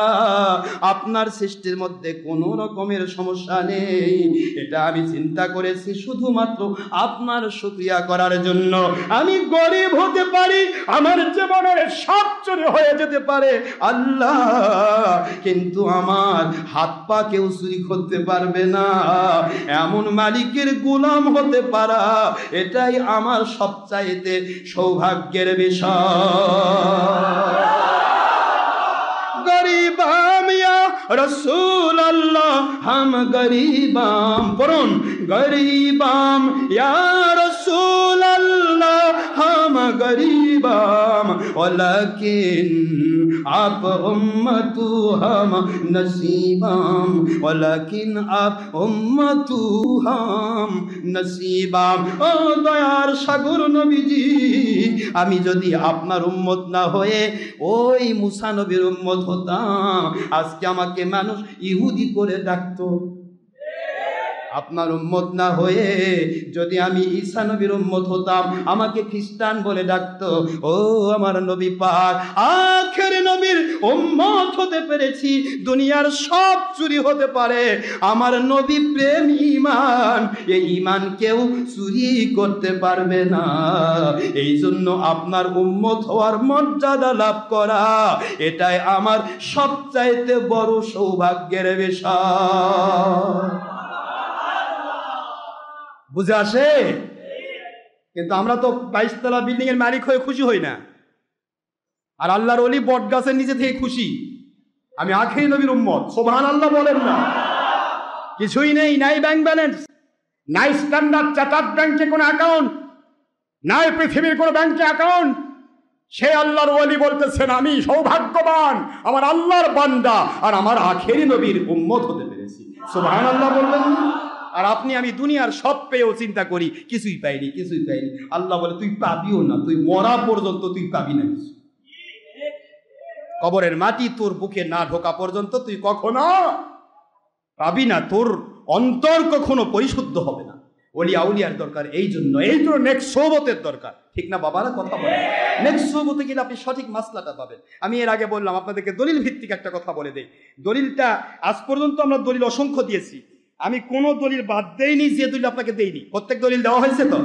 আপনার সৃষ্টির মধ্যে কোনো রকমের সমস্যা নেই, এটা আমি চিন্তা করেছি শুধুমাত্র আপনার শুকরিয়া করার জন্য। আমি গরিব হতে পারি, আমার জীবনের সব চুরি হয়ে যেতে পারে আল্লাহ, কিন্তু আমার হাত পা কেউ চুরি করতে পারবে না। এমন মালিকের গোলাম হতে পারা, এটাই আমার সবচাইতে সৌভাগ্যের বিষয়। গরিবাম ইয়া রসুল আল্লাহ হাম গরিবাম, পড়ুন, গরিবাম ইয়া রসুল আল্লাহ হাম গরিবাম ওয়ালাকিন আপ উম্মতু হাম নসিবাম, ওয়ালাকিন আপ উম্মতু হাম নসিবাম। ও দয়ার সাগর নবীজি, আমি যদি আপনার উম্মত না হয়ে ওই মুসা নবীর উম্মত হতাম, আজকে আমাকে মানুষ ইহুদি করে ডাকতো। আপনার উম্মত না হয়ে যদি আমি ঈসা নবীর উম্মত হতাম, আমাকে খ্রিস্টান বলে ডাকতো। ও আমার নবী পাক, আখের নবীর উম্মত হতে পেরেছি, দুনিয়ার সব চুরি হতে পারে, আমার নবী প্রেম ঈমান, এই ঈমান কেউ চুরি করতে পারবে না। এই জন্য আপনার উম্মত হওয়ার মর্যাদা লাভ করা, এটাই আমার সবচাইতে বড় সৌভাগ্যের বিষয়। বুঝে আসে? কিন্তু আমরা তো 22 তলা বিল্ডিং এর মালিক হয়ে খুশি হই না, আর আল্লাহর ওলি বট গাছের নিচে থেকে খুশি, আমি আখেরি নবীর উম্মত। সুবহানাল্লাহ বলেন না? কিছুই নেই, নাই ব্যাংক ব্যালেন্স, নাই স্ট্যান্ডার্ড চার্টার্ড ব্যাংকে কোনো অ্যাকাউন্ট, নাই পৃথিবীর কোনো ব্যাংকে অ্যাকাউন্ট। সে আল্লাহর ওলি বলতেছেন আমি সৌভাগ্যবান, আমার আল্লাহর বান্দা, আর আমার আখেরি নবীর উম্মত হতে পেরেছি। সুবহানাল্লাহ বলবেন না? আর আপনি আমি দুনিয়ার সব পেয়েও চিন্তা করি কিছুই পাইনি, কিছুই পাইনি। আল্লাহ বলে তুই পাবিও না, তুই মরা পর্যন্ত তুই পাবি না কিছু। কবরের মাটি তোর বুকে না ঢোকা পর্যন্ত তুই কখনো পাবি না, তোর অন্তর কখনো পরিশুদ্ধ হবে না। ওলি আউলিয়ার দরকার এই জন্য নেক্সট সোহবতের দরকার, ঠিক না বাবারা? কথা বলে নেক্সট সোহবতে গেলে আপনি সঠিক মাসলাটা পাবেন। আমি এর আগে বললাম আপনাদেরকে দলিল ভিত্তিক একটা কথা বলে দেই। দলিলটা আজ পর্যন্ত আমরা দলিল অসংখ্য দিয়েছি, আমি কোনো দলিল বাদ দেইনি যে দলিল আপনাকে দেইনি। প্রত্যেক দলিল দেওয়া হয়েছে তো?